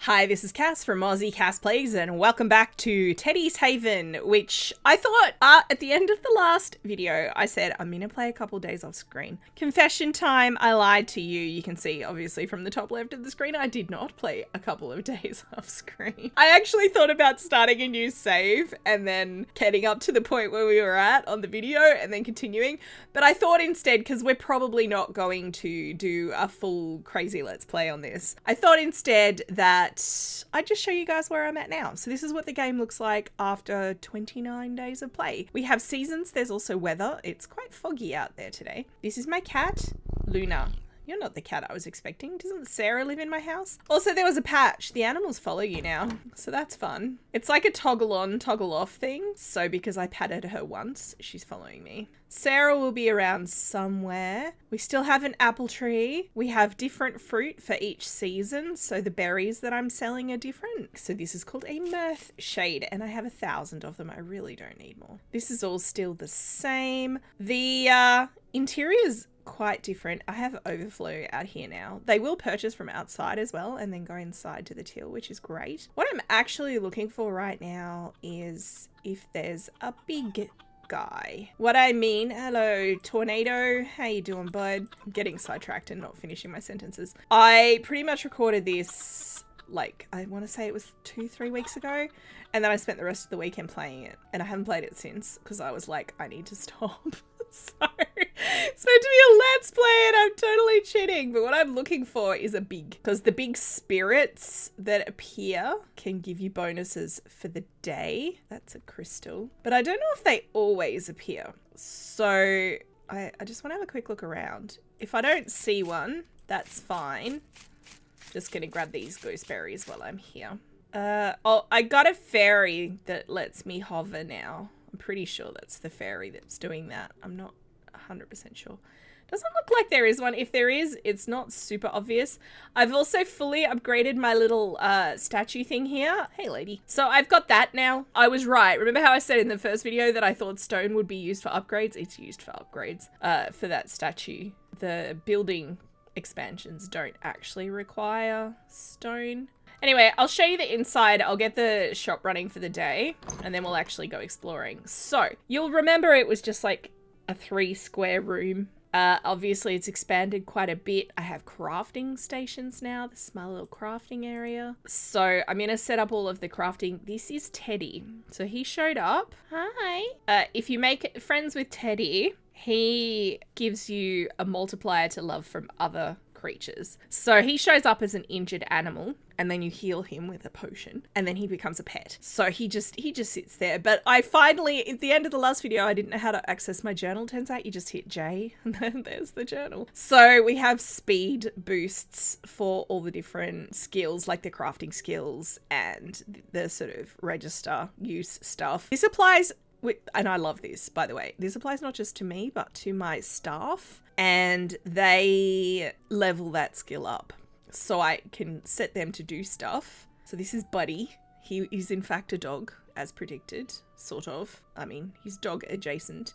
Hi, this is Cass from Aussie Cass Plays, and welcome back to Teddy's Haven, which I thought at the end of the last video, I said I'm going to play a couple days off screen. Confession time, I lied to you. You can see, obviously, from the top left of the screen, I did not play a couple of days off screen. I actually thought about starting a new save and then getting up to the point where we were at on the video and then continuing. But I thought instead, because we're probably not going to do a full crazy let's play on this, I thought instead that I'd just show you guys where I'm at now. So this is what the game looks like after 29 days of play. We have seasons, there's also weather. It's quite foggy out there today. This is my cat, Luna. You're not the cat I was expecting. Doesn't Sarah live in my house? Also, there was a patch. The animals follow you now, so that's fun. It's like a toggle on, toggle off thing. So because I patted her once, she's following me. Sarah will be around somewhere. We still have an apple tree. We have different fruit for each season. So the berries that I'm selling are different. So this is called a mirth shade, and I have 1,000 of them. I really don't need more. This is all still the same. The interior's quite different. I have overflow out here now. They will purchase from outside as well and then go inside to the till, which is great. What I'm actually looking for right now is if there's a big guy. What I mean, hello Tornado, how you doing, bud? I'm getting sidetracked and not finishing my sentences. I pretty much recorded this like, I want to say it was 2-3 weeks ago, and then I spent the rest of the weekend playing it, and I haven't played it since because I was like, I need to stop. So it's meant to be a let's play and I'm totally cheating, but what I'm looking for is a big, because the big spirits that appear can give you bonuses for the day. That's a crystal, but I don't know if they always appear. So I just want to have a quick look around. If I don't see one, that's fine. Just gonna grab these gooseberries while I'm here. Oh, I got a fairy that lets me hover now. I'm pretty sure that's the fairy that's doing that. I'm not 100% sure. Doesn't look like there is one. If there is, it's not super obvious. I've also fully upgraded my little statue thing here. Hey, lady. So I've got that now. I was right. Remember how I said in the first video that I thought stone would be used for upgrades? It's used for upgrades for that statue. The building expansions don't actually require stone. Anyway, I'll show you the inside. I'll get the shop running for the day and then we'll actually go exploring. So you'll remember it was just like a 3 square room. Obviously it's expanded quite a bit. I have crafting stations now. This is my little crafting area. So I'm going to set up all of the crafting. This is Teddy. So he showed up. Hi. If you make friends with Teddy, he gives you a multiplier to love from other creatures. So he shows up as an injured animal and then you heal him with a potion and then he becomes a pet. So he just sits there. But I finally, at the end of the last video, I didn't know how to access my journal. Turns out you just hit J and then there's the journal. So we have speed boosts for all the different skills, like the crafting skills and the sort of register use stuff. This applies and I love this, by the way. This applies not just to me, but to my staff, and they level that skill up. So I can set them to do stuff. So this is Buddy. He is in fact a dog, as predicted, sort of. I mean, he's dog adjacent.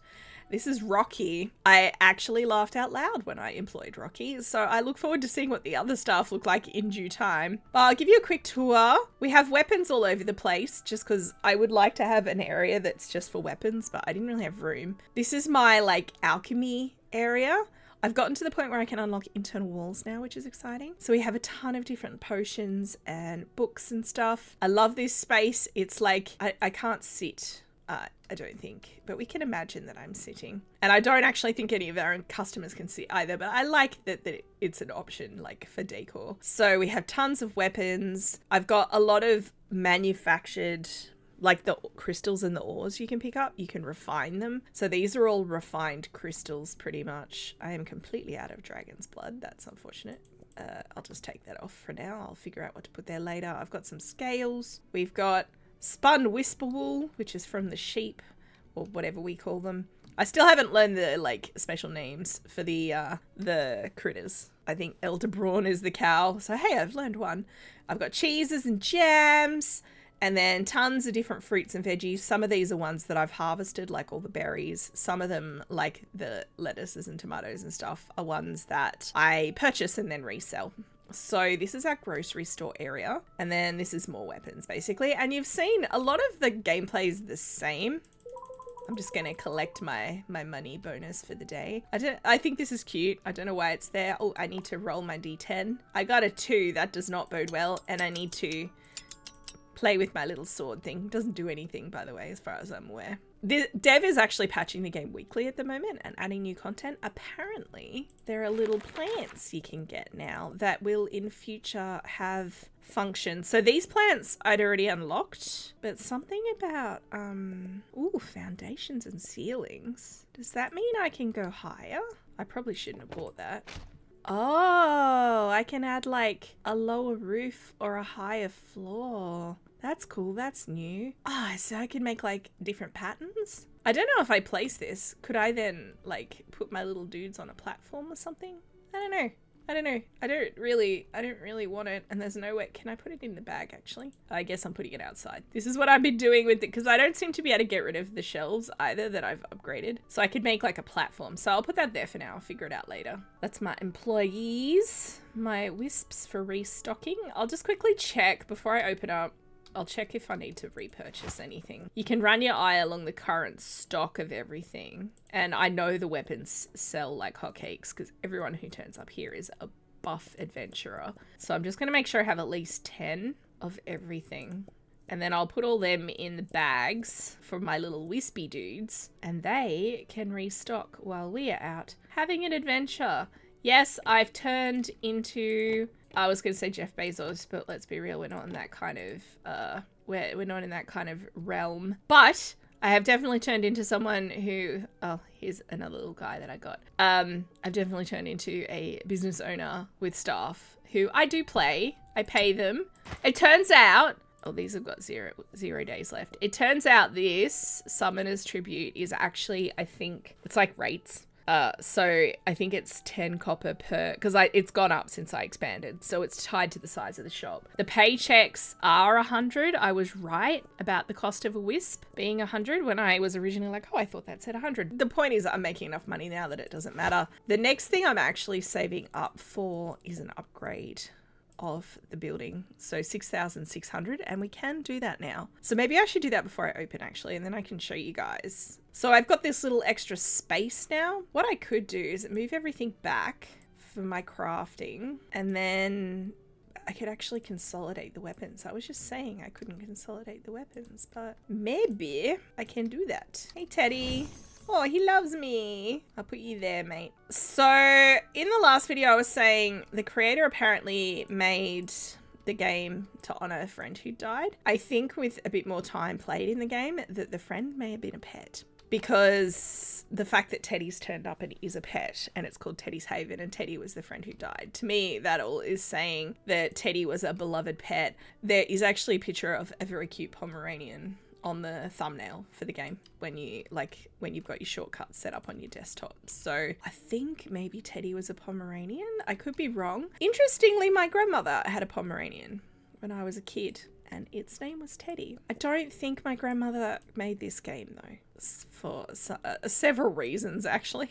This is Rocky. I actually laughed out loud when I employed Rocky, so I look forward to seeing what the other staff look like in due time. But I'll give you a quick tour. We have weapons all over the place, just because I would like to have an area that's just for weapons, but I didn't really have room. This is my, like, alchemy area. I've gotten to the point where I can unlock internal walls now, which is exciting. So we have a ton of different potions and books and stuff. I love this space. It's like, I can't sit. I don't think, but we can imagine that I'm sitting. And I don't actually think any of our customers can sit either, but I like that it's an option, like, for decor. So we have tons of weapons. I've got a lot of manufactured, like the crystals and the ores you can pick up. You can refine them. So these are all refined crystals pretty much. I am completely out of dragon's blood. That's unfortunate. I'll just take that off for now. I'll figure out what to put there later. I've got some scales. We've got spun whisper wool, which is from the sheep or whatever we call them. I still haven't learned the like special names for the critters. I think elder brawn is the cow. So hey, I've learned one. I've got cheeses and jams and then tons of different fruits and veggies. Some of these are ones that I've harvested, like all the berries. Some of them, like the lettuces and tomatoes and stuff, are ones that I purchase and then resell. So this is our grocery store area. And then this is more weapons basically. And you've seen a lot of the gameplay is the same. I'm just going to collect my money bonus for the day. I think this is cute. I don't know why it's there. Oh, I need to roll my D10. I got a 2. That does not bode well. And I need to play with my little sword thing. Doesn't do anything, by the way, as far as I'm aware. The dev is actually patching the game weekly at the moment and adding new content. Apparently, there are little plants you can get now that will in future have functions. So these plants I'd already unlocked, but something about, ooh, foundations and ceilings. Does that mean I can go higher? I probably shouldn't have bought that. Oh, I can add like a lower roof or a higher floor. That's cool. That's new. Ah, oh, so I can make like different patterns. I don't know if I place this. Could I then like put my little dudes on a platform or something? I don't know. I don't really want it. And there's no way. Can I put it in the bag actually? I guess I'm putting it outside. This is what I've been doing with it because I don't seem to be able to get rid of the shelves either that I've upgraded. So I could make like a platform. So I'll put that there for now. I'll figure it out later. That's my employees, my wisps for restocking. I'll just quickly check before I open up. I'll check if I need to repurchase anything. You can run your eye along the current stock of everything. And I know the weapons sell like hotcakes because everyone who turns up here is a buff adventurer. So I'm just going to make sure I have at least 10 of everything. And then I'll put all them in the bags for my little wispy dudes. And they can restock while we are out having an adventure. Yes, I've turned into... I was going to say Jeff Bezos, but let's be real, we're not in that kind of, we're not in that kind of realm. But I have definitely turned into someone who, oh, here's another little guy that I got. I've definitely turned into a business owner with staff who I do play. I pay them. It turns out, oh, these have got zero days left. It turns out this Summoner's Tribute is actually, I think, it's like rates. So I think it's 10 copper per, because it's gone up since I expanded. So it's tied to the size of the shop. The paychecks are 100. I was right about the cost of a wisp being 100 when I was originally like, oh, I thought that said 100. The point is I'm making enough money now that it doesn't matter. The next thing I'm actually saving up for is an upgrade of the building. So 6,600, and we can do that now. So maybe I should do that before I open actually, and then I can show you guys. So I've got this little extra space now. What I could do is move everything back for my crafting, and then I could actually consolidate the weapons. I was just saying I couldn't consolidate the weapons, but maybe I can do that. Hey, Teddy. Oh, he loves me. I'll put you there, mate. So in the last video, I was saying the creator apparently made the game to honor a friend who died. I think with a bit more time played in the game that the friend may have been a pet, because the fact that Teddy's turned up and is a pet and it's called Teddy's Haven and Teddy was the friend who died. To me, that all is saying that Teddy was a beloved pet. There is actually a picture of a very cute Pomeranian on the thumbnail for the game when you've got your shortcuts set up on your desktop. So I think maybe Teddy was a Pomeranian. I could be wrong. Interestingly, my grandmother had a Pomeranian when I was a kid and its name was Teddy. I don't think my grandmother made this game though, for several reasons actually.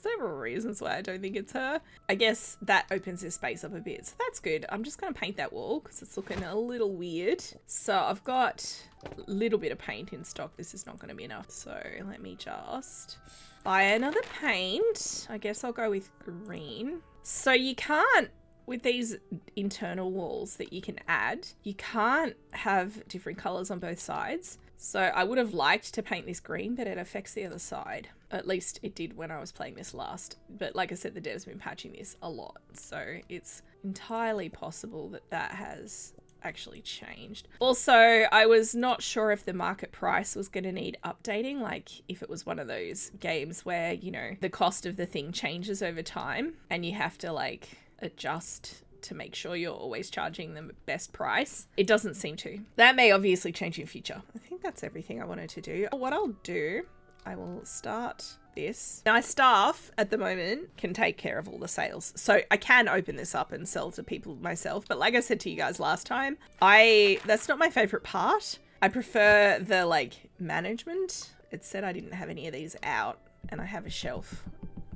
Several reasons why I don't think it's her. I guess that opens this space up a bit, so that's good. I'm just going to paint that wall because it's looking a little weird. So I've got a little bit of paint in stock. This is not going to be enough, so let me just buy another paint. I guess I'll go with green. So you can't, with these internal walls that you can add, you can't have different colors on both sides. So I would have liked to paint this green, but it affects the other side. At least it did when I was playing this last. But like I said, the dev's been patching this a lot. So it's entirely possible that that has actually changed. Also, I was not sure if the market price was going to need updating, like if it was one of those games where, you know, the cost of the thing changes over time and you have to like adjust to make sure you're always charging them the best price. It doesn't seem to. That may obviously change in future. I think that's everything I wanted to do. What I'll do, I will start this. My staff at the moment can take care of all the sales. So I can open this up and sell to people myself. But like I said to you guys last time, that's not my favorite part. I prefer the like management. It said I didn't have any of these out and I have a shelf.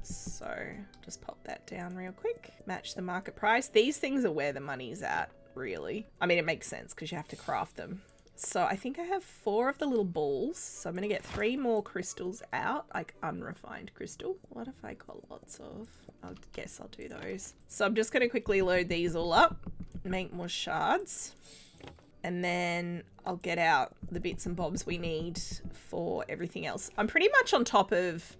So So just pop that down real quick. Match the market price. These things are where the money's at, really. I mean, it makes sense because you have to craft them. So I think I have 4 of the little balls. So I'm going to get 3 more crystals out, like unrefined crystal. What have I got lots of? I guess I'll do those. So I'm just going to quickly load these all up, make more shards. And then I'll get out the bits and bobs we need for everything else. I'm pretty much on top of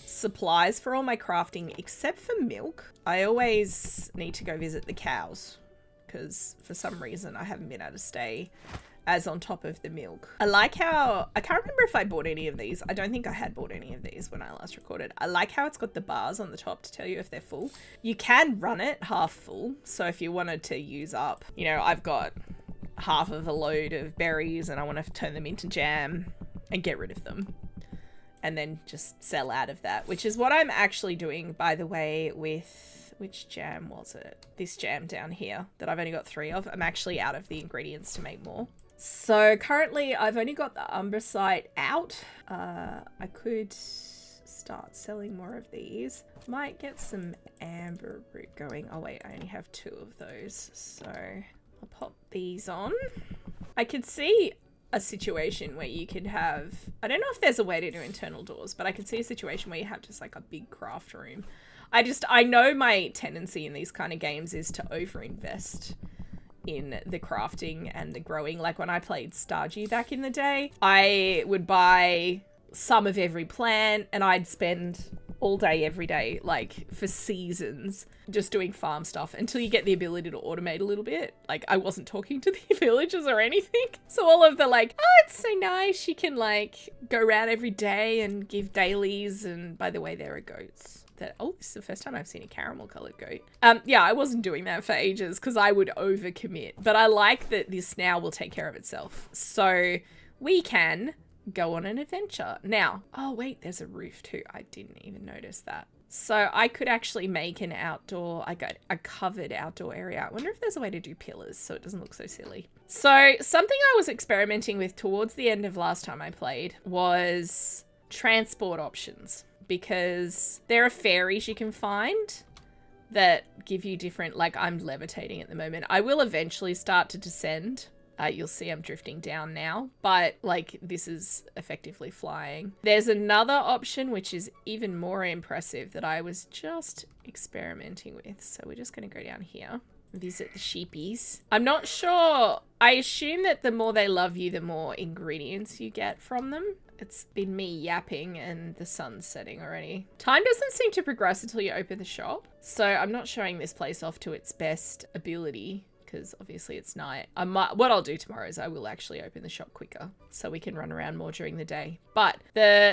supplies for all my crafting, except for milk. I always need to go visit the cows because for some reason I haven't been able to stay as on top of the milk. I like how, I can't remember if I bought any of these. I don't think I had bought any of these when I last recorded. I like how it's got the bars on the top to tell you if they're full. You can run it half full. So if you wanted to use up, you know, I've got half of a load of berries and I want to turn them into jam and get rid of them and then just sell out of that, which is what I'm actually doing, by the way, with, which jam was it? This jam down here that I've only got 3 of. I'm actually out of the ingredients to make more. So currently I've only got the umbracite out. I could start selling more of these. Might get some amber root going. Oh wait, I only have 2 of those. So I'll pop these on. I could see a situation where you could have, I don't know if there's a way to do internal doors, but I could see a situation where you have just like a big craft room. I know my tendency in these kind of games is to overinvest in the crafting and the growing. Like when I played Stardew back in the day, I would buy some of every plant and I'd spend all day, every day, like for seasons, just doing farm stuff until you get the ability to automate a little bit. Like I wasn't talking to the villagers or anything. So all of the like, oh, it's so nice. You can like go around every day and give dailies. And by the way, there are goats. Oh, this is the first time I've seen a caramel colored goat. Yeah, I wasn't doing that for ages because I would overcommit. But I like that this now will take care of itself. So we can go on an adventure. Now, oh wait, there's a roof too. I didn't even notice that. So I could actually make an outdoor, I got a covered outdoor area. I wonder if there's a way to do pillars so it doesn't look so silly. So something I was experimenting with towards the end of last time I played was transport options, because there are fairies you can find that give you different, like I'm levitating at the moment. I will eventually start to descend. You'll see I'm drifting down now, but like this is effectively flying. There's another option which is even more impressive that I was just experimenting with. So we're just going to go down here, visit the sheepies. I'm not sure. I assume that the more they love you, the more ingredients you get from them. It's been me yapping and the sun's setting already. Time doesn't seem to progress until you open the shop. So I'm not showing this place off to its best ability, because obviously it's night. What I'll do tomorrow is I will actually open the shop quicker so we can run around more during the day. But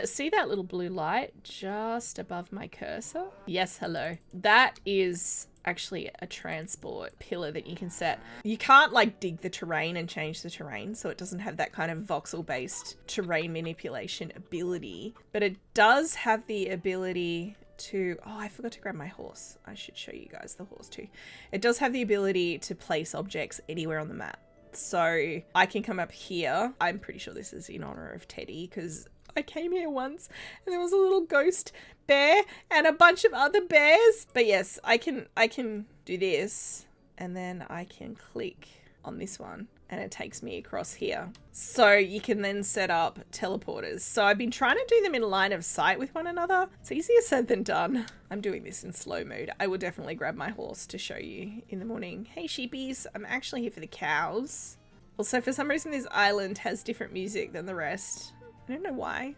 see that little blue light just above my cursor? Yes, hello. That is actually a transport pillar that you can set. You can't like dig the terrain and change the terrain, so it doesn't have that kind of voxel based terrain manipulation ability, but it does have the ability to, oh, I forgot to grab my horse. I should show you guys the horse too. It does have the ability to place objects anywhere on the map. So I can come up here. I'm pretty sure this is in honor of Teddy because I came here once and there was a little ghost bear and a bunch of other bears. But yes, I can do this and then I can click on this one and it takes me across here. So you can then set up teleporters. So I've been trying to do them in line of sight with one another. It's easier said than done. I'm doing this in slow mode. I will definitely grab my horse to show you in the morning. Hey sheepies, I'm actually here for the cows. Also, for some reason this island has different music than the rest. I don't know why,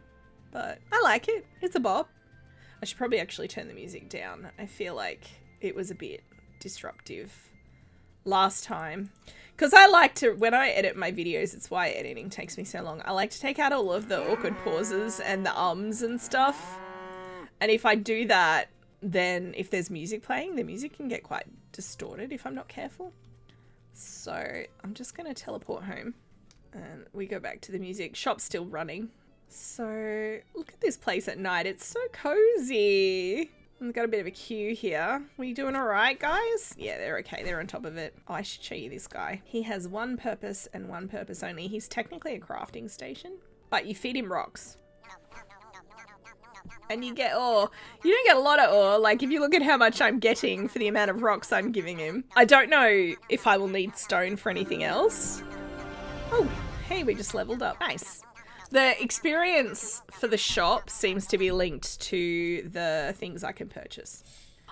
but I like it. It's a bop. I should probably actually turn the music down. I feel like it was a bit disruptive last time. Because I like to, when I edit my videos, it's why editing takes me so long. I like to take out all of the awkward pauses and the ums and stuff. And if I do that, then if there's music playing, the music can get quite distorted if I'm not careful. So I'm just going to teleport home and we go back to the music. Shop's still running. So look at this place at night. It's so cozy. I've got a bit of a queue here. We doing all right, guys? Yeah, they're okay. They're on top of it. Oh, I should show you this guy. He has one purpose and one purpose only. He's technically a crafting station, but you feed him rocks. And you get ore. You don't get a lot of ore. Like, if you look at how much I'm getting for the amount of rocks I'm giving him. I don't know if I will need stone for anything else. Oh, hey, we just leveled up. Nice. The experience for the shop seems to be linked to the things I can purchase.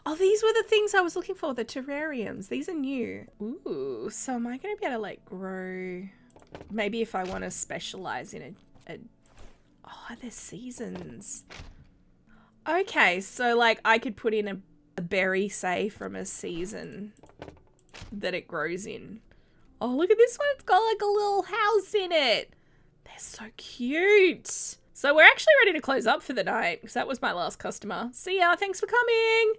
Oh, these were the things I was looking for, the terrariums. These are new. Ooh, so am I going to be able to, like, grow... Maybe if I want to specialize in a... Oh, there's seasons. Okay, so, like, I could put in a berry, say, from a season that it grows in. Oh, look at this one. It's got, like, a little house in it. They're so cute. So we're actually ready to close up for the night because that was my last customer. See ya. Thanks for coming.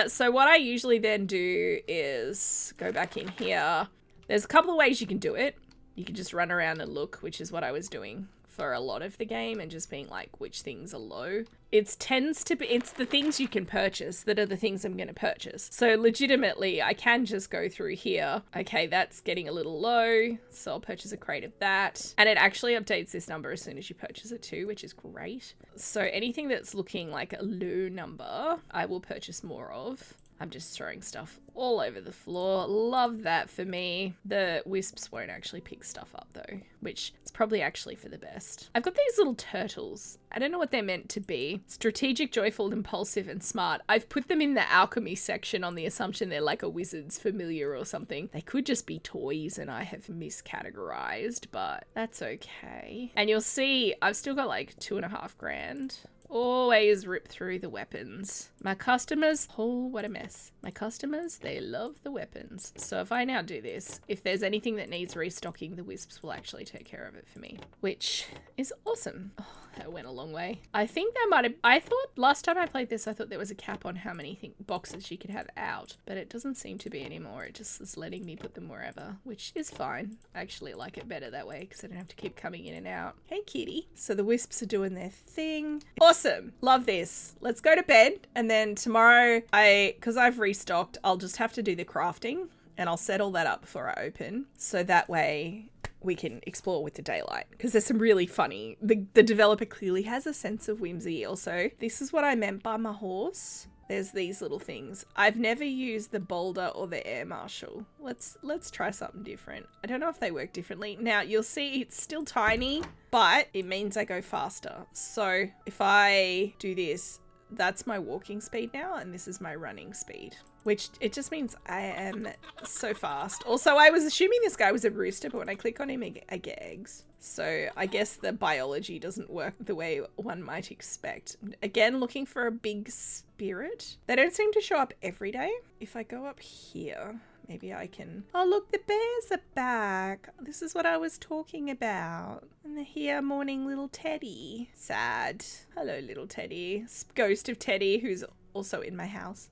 So what I usually then do is go back in here. There's a couple of ways you can do it. You can just run around and look, which is what I was doing for a lot of the game and just being like, which things are low. It tends to be, it's the things you can purchase that are the things I'm going to purchase. So legitimately, I can just go through here. Okay, that's getting a little low. So I'll purchase a crate of that. And it actually updates this number as soon as you purchase it too, which is great. So anything that's looking like a low number, I will purchase more of. I'm just throwing stuff all over the floor. Love that for me. The wisps won't actually pick stuff up though, which is probably actually for the best. I've got these little turtles. I don't know what they're meant to be. Strategic, joyful, impulsive, and smart. I've put them in the alchemy section on the assumption they're like a wizard's familiar or something. They could just be toys and I have miscategorized, but that's okay. And you'll see I've still got like 2.5 grand. Always rip through the weapons. My customers, oh, what a mess. My customers, they love the weapons. So if I now do this, if there's anything that needs restocking, the wisps will actually take care of it for me, which is awesome. Oh, that went a long way. I think that might have, I thought last time I played this, I thought there was a cap on how many boxes you could have out, but it doesn't seem to be anymore. It just is letting me put them wherever, which is fine. I actually like it better that way because I don't have to keep coming in and out. Hey, kitty. So the wisps are doing their thing. Awesome. Love this. Let's go to bed. And then tomorrow, because I've restocked, I'll just have to do the crafting and I'll set all that up before I open. So that way we can explore with the daylight because there's some really funny, the developer clearly has a sense of whimsy. Also, this is what I meant by my horse. There's these little things. I've never used the boulder or the air marshal. Let's try something different. I don't know if they work differently. Now you'll see it's still tiny, but it means I go faster. So if I do this, that's my walking speed now, and this is my running speed, which it just means I am so fast. Also, I was assuming this guy was a rooster, but when I click on him, I get eggs. So I guess the biology doesn't work the way one might expect. Again, looking for a big spirit. They don't seem to show up every day. If I go up here, maybe I can... Oh, look, the bears are back. This is what I was talking about. And they're here mourning little Teddy. Sad. Hello, little Teddy. Ghost of Teddy, who's also in my house.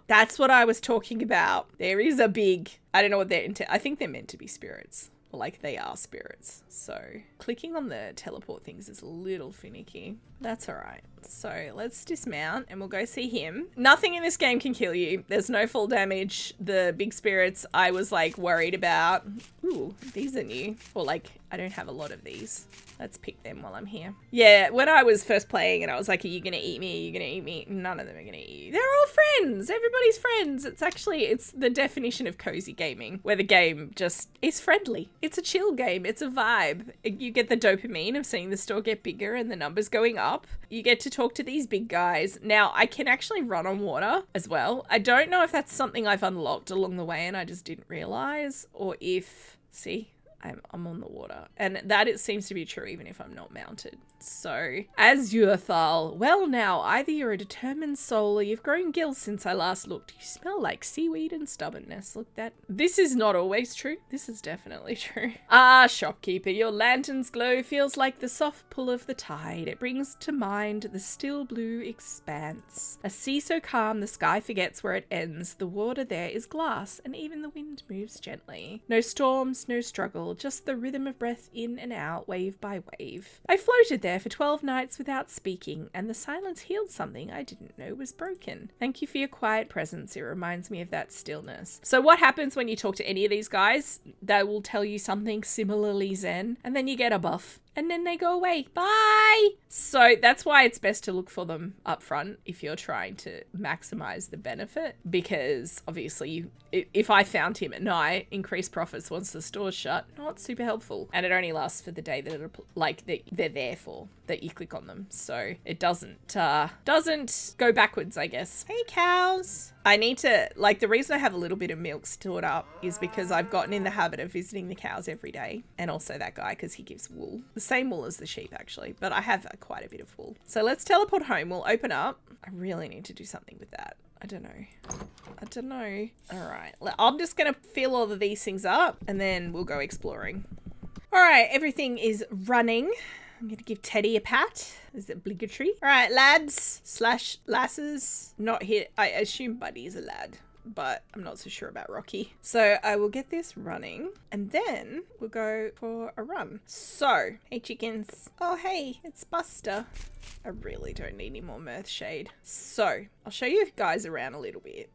That's what I was talking about. There is a big... I don't know what they're into. I think they're meant to be spirits. Like they are spirits. So clicking on the teleport things is a little finicky. That's all right. So let's dismount and we'll go see him. Nothing in this game can kill you. There's no full damage. The big spirits I was like worried about. Ooh, these are new. Or like, I don't have a lot of these. Let's pick them while I'm here. Yeah, when I was first playing and I was like, are you going to eat me? Are you going to eat me? None of them are going to eat you. They're all friends. Everybody's friends. It's the definition of cozy gaming, where the game just is friendly. It's a chill game. It's a vibe. You get the dopamine of seeing the store get bigger and the numbers going up. You get to talk to these big guys. Now, I can actually run on water as well. I don't know if that's something I've unlocked along the way and I just didn't realize, or if, see, I'm on the water. And that it seems to be true even if I'm not mounted. So, as Urthal, well now, either you're a determined soul or you've grown gills since I last looked. You smell like seaweed and stubbornness. Look, this is not always true. This is definitely true. Ah, shopkeeper, your lantern's glow feels like the soft pull of the tide. It brings to mind the still blue expanse. A sea so calm the sky forgets where it ends. The water there is glass and even the wind moves gently. No storms, no struggle, just the rhythm of breath in and out, wave by wave. I floated there for 12 nights without speaking, and the silence healed something I didn't know was broken. Thank you for your quiet presence. It reminds me of that stillness. So what happens when you talk to any of these guys? They will tell you something similarly zen, and then you get a buff. and then they go away. Bye. So that's why it's best to look for them up front if you're trying to maximize the benefit, because obviously if I found him at night, increased profits once the store's shut, not super helpful. And it only lasts for the day that they're there for, that you click on them. So it doesn't go backwards, I guess. Hey, cows. I need to, the reason I have a little bit of milk stored up is because I've gotten in the habit of visiting the cows every day. And also that guy, because he gives wool. The same wool as the sheep, actually. But I have quite a bit of wool. So let's teleport home. We'll open up. I really need to do something with that. I don't know. All right. I'm just going to fill all of these things up and then we'll go exploring. All right. Everything is running. I'm going to give Teddy a pat. Is it obligatory? All right, lads/lasses. Not here. I assume Buddy is a lad, but I'm not so sure about Rocky. So I will get this running and then we'll go for a run. So, hey chickens. Oh, hey, it's Buster. I really don't need any more Mirth Shade. So I'll show you guys around a little bit.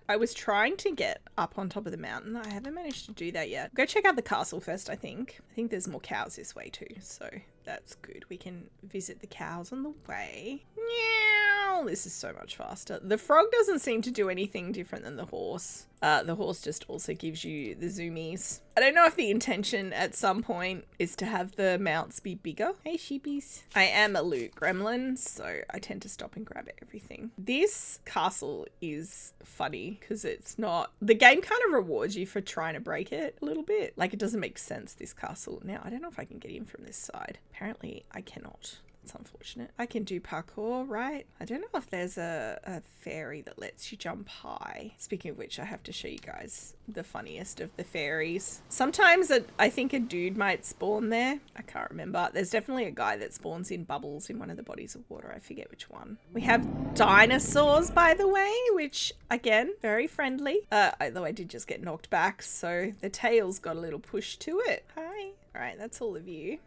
I was trying to get up on top of the mountain. I haven't managed to do that yet. Go check out the castle first, I think. I think there's more cows this way too. So that's good. We can visit the cows on the way. Meow. This is so much faster. The frog doesn't seem to do anything different than the horse. The horse just also gives you the zoomies. I don't know if the intention at some point is to have the mounts be bigger. Hey sheepies. I am a loot gremlin, so I tend to stop and grab everything. This castle is funny because it's not... The game kind of rewards you for trying to break it a little bit. It doesn't make sense, this castle. Now, I don't know if I can get in from this side. Apparently, I cannot. It's unfortunate. I can do parkour, right? I don't know if there's a fairy that lets you jump high. Speaking of which, I have to show you guys the funniest of the fairies. Sometimes I think a dude might spawn there. I can't remember. There's definitely a guy that spawns in bubbles in one of the bodies of water. I forget which one. We have dinosaurs, by the way, which again, very friendly. Though I did just get knocked back, so the tail's got a little push to it. Hi. All right, that's all of you.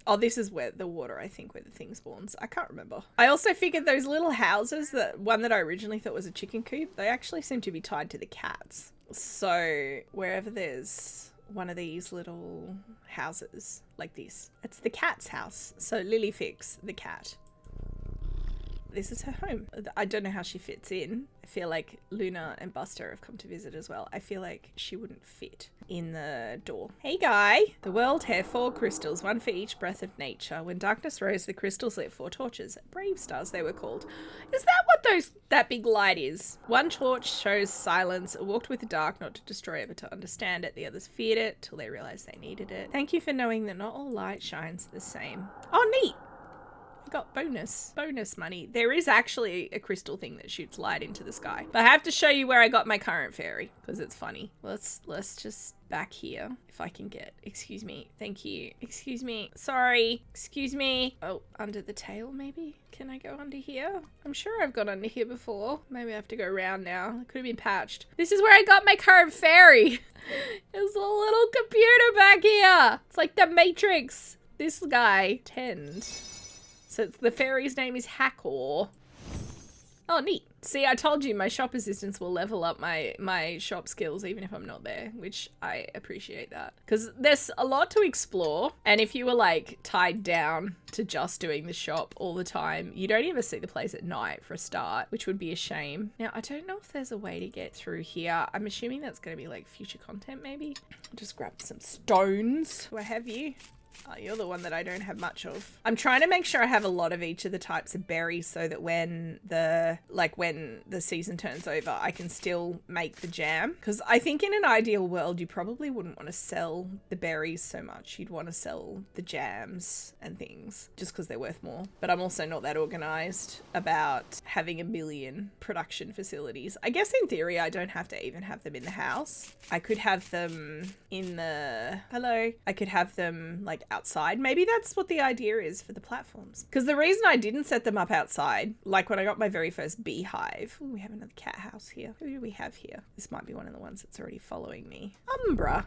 Oh, this is where the water, I think, where the thing spawns. I can't remember. I also figured those little houses, one that I originally thought was a chicken coop, they actually seem to be tied to the cats. So wherever there's one of these little houses like this, it's the cat's house. So Lily Fix, the cat. This is her home. I don't know how she fits in. I feel like Luna and Buster have come to visit as well. I feel like she wouldn't fit in the door. Hey guy! The world had 4 crystals, 1 for each breath of nature. When darkness rose, the crystals lit 4 torches. Brave stars they were called. Is that what that big light is? 1 torch shows silence. It walked with the dark, not to destroy it, but to understand it. The others feared it till they realized they needed it. Thank you for knowing that not all light shines the same. Oh, neat! I got bonus money. There is actually a crystal thing that shoots light into the sky. But I have to show you where I got my current fairy because it's funny. Let's just back here if I can get. Excuse me. Thank you. Excuse me. Sorry. Excuse me. Oh, under the tail maybe? Can I go under here? I'm sure I've gone under here before. Maybe I have to go around now. It could have been patched. This is where I got my current fairy. There's a little computer back here. It's like the Matrix. This guy. Tend. So the fairy's name is Hackor. Oh, neat. See, I told you my shop assistants will level up my shop skills even if I'm not there, which I appreciate that. Because there's a lot to explore. And if you were tied down to just doing the shop all the time, you don't ever see the place at night for a start, which would be a shame. Now, I don't know if there's a way to get through here. I'm assuming that's going to be future content maybe. I'll just grab some stones. Do I have you? Oh, you're the one that I don't have much of. I'm trying to make sure I have a lot of each of the types of berries so that when the season turns over, I can still make the jam. Because I think in an ideal world, you probably wouldn't want to sell the berries so much. You'd want to sell the jams and things just because they're worth more. But I'm also not that organized about having 1 million production facilities. I guess in theory, I don't have to even have them in the house. I could have them in the... Hello. I could have them outside. Maybe that's what the idea is for the platforms. Because the reason I didn't set them up outside, when I got my very first beehive. Ooh, we have another cat house here. Who do we have here? This might be one of the ones that's already following me. Umbra.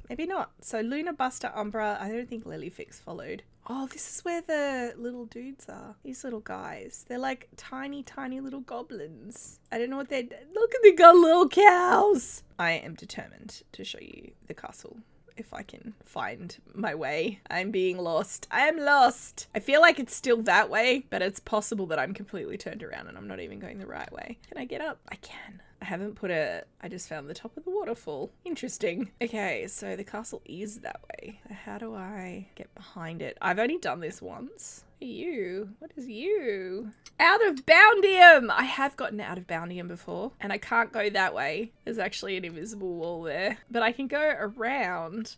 Maybe not. So Luna, Buster, Umbra. I don't think Lilyfix followed. Oh, this is where the little dudes are. These little guys. They're tiny, tiny little goblins. I don't know what they're... Look at they got little cows. I am determined to show you the castle if I can find my way. I'm being lost. I am lost. I feel like it's still that way, but it's possible that I'm completely turned around and I'm not even going the right way. Can I get up? I can. I haven't put I just found the top of the waterfall. Interesting. Okay, so the castle is that way. How do I get behind it? I've only done this once. You? What is you? Out of Boundium! I have gotten out of Boundium before, and I can't go that way. There's actually an invisible wall there, but I can go around.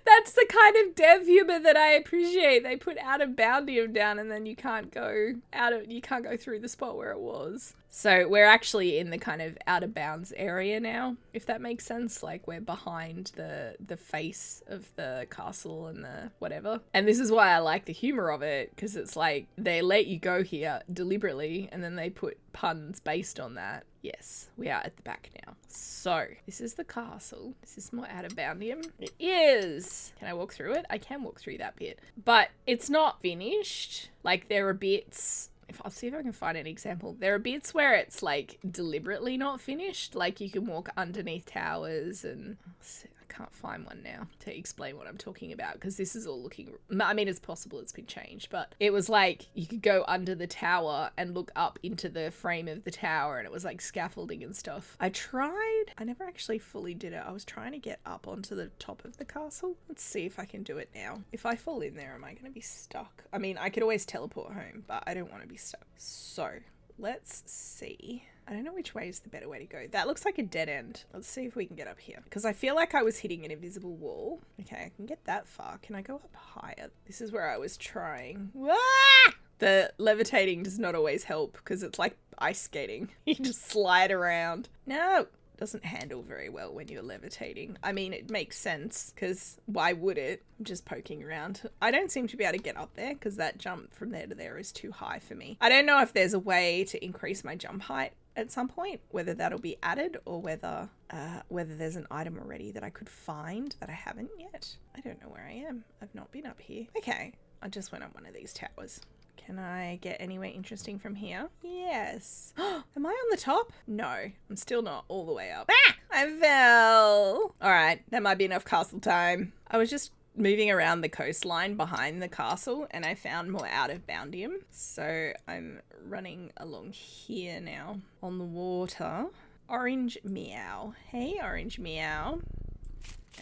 That's the kind of dev humor that I appreciate. They put out of Boundium down and then you can't go through the spot where it was. So we're actually in the kind of out of bounds area now, if that makes sense. Like we're behind the face of the castle and the whatever. And this is why I like the humor of it, because it's like they let you go here deliberately and then they put puns based on that. Yes, we are at the back now. So this is the castle. This is more out of Boundium. It is. Can I walk through it? I can walk through that bit, but it's not finished. Like there are bits. I'll see if I can find an example. There are bits where it's like deliberately not finished. Like you can walk underneath towers and I can't find one now to explain what I'm talking about because this is all looking, I mean, it's possible it's been changed, but it was like you could go under the tower and look up into the frame of the tower and it was like scaffolding and stuff. I tried. I never actually fully did it. I was trying to get up onto the top of the castle. Let's see if I can do it now. If I fall in there, am I going to be stuck? I mean, I could always teleport home, but I don't want to be stuck. So let's see. I don't know which way is the better way to go. That looks like a dead end. Let's see if we can get up here. Because I feel like I was hitting an invisible wall. Okay, I can get that far. Can I go up higher? This is where I was trying. Ah! The levitating does not always help because it's like ice skating. You just slide around. No! Doesn't handle very well when you're levitating. I mean, it makes sense because why would it? I'm just poking around. I don't seem to be able to get up there because that jump from there to there is too high for me. I don't know if there's a way to increase my jump height at some point, whether that'll be added or whether there's an item already that I could find that I haven't yet. I don't know where I am. I've not been up here. Okay, I just went up one of these towers. Can I get anywhere interesting from here? Yes. Am I on the top? No, I'm still not all the way up. Ah! I fell. All right, that might be enough castle time. I was just moving around the coastline behind the castle and I found more out of Boundium. So I'm running along here now on the water. Orange meow. Hey, orange meow.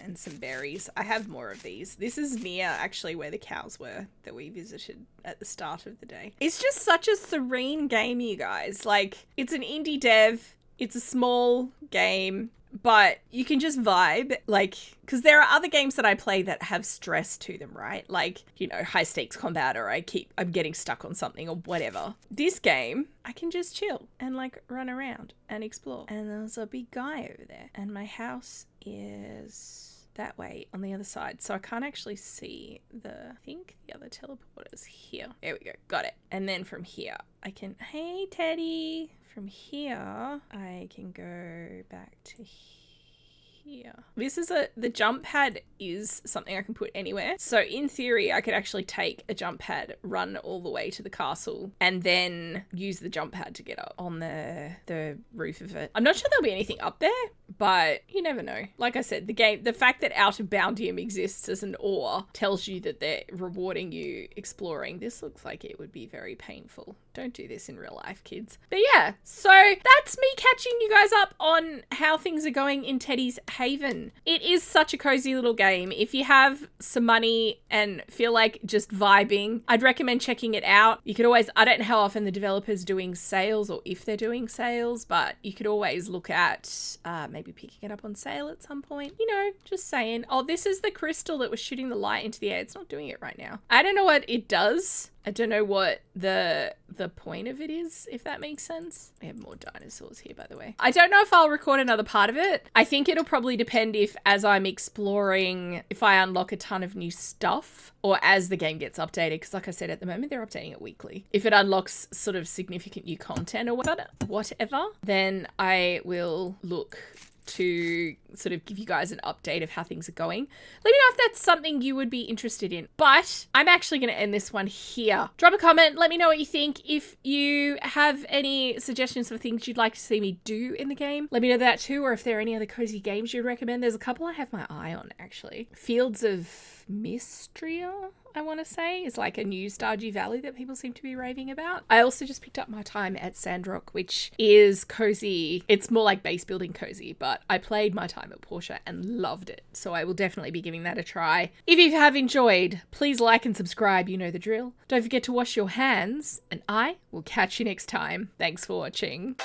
And some berries. I have more of these. This is near actually where the cows were that we visited at the start of the day. It's just such a serene game, you guys. Like, it's an indie dev. It's a small game, but you can just vibe. Like, because there are other games that I play that have stress to them, right? Like, you know, high stakes combat or I'm getting stuck on something or whatever. This game, I can just chill and like run around and explore. And there's a big guy over there. And my house is that way on the other side. So I can't actually see I think the other teleporter's here. There we go. Got it. And then from here, I can, hey, Teddy. From here, I can go back to here. This is the jump pad is something I can put anywhere. So in theory, I could actually take a jump pad, run all the way to the castle, and then use the jump pad to get up on the roof of it. I'm not sure there'll be anything up there, but you never know. Like I said, the fact that Out of Boundium exists as an ore tells you that they're rewarding you exploring. This looks like it would be very painful. Don't do this in real life, kids. But yeah, so that's me catching you guys up on how things are going in Teddy's Haven. It is such a cozy little game. If you have some money and feel like just vibing, I'd recommend checking it out. You could always, I don't know how often the developer's doing sales or if they're doing sales, but you could always look at maybe picking it up on sale at some point. You know, just saying, oh, this is the crystal that was shooting the light into the air. It's not doing it right now. I don't know what it does. I don't know what the point of it is, if that makes sense. We have more dinosaurs here, by the way. I don't know if I'll record another part of it. I think it'll probably depend if, as I'm exploring, if I unlock a ton of new stuff or as the game gets updated. Because like I said, at the moment, they're updating it weekly. If it unlocks sort of significant new content or whatever, then I will look to sort of give you guys an update of how things are going. Let me know if that's something you would be interested in. But I'm actually going to end this one here. Drop a comment. Let me know what you think. If you have any suggestions for things you'd like to see me do in the game, let me know that too. Or if there are any other cozy games you'd recommend. There's a couple I have my eye on, actually. Fields of Mystria, I want to say, is like a new Stardew Valley that people seem to be raving about. I also just picked up my time at Sandrock, which is cozy. It's more like base building cozy, but I played my time at Portia and loved it. So I will definitely be giving that a try. If you have enjoyed, please like and subscribe. You know the drill. Don't forget to wash your hands, and I will catch you next time. Thanks for watching.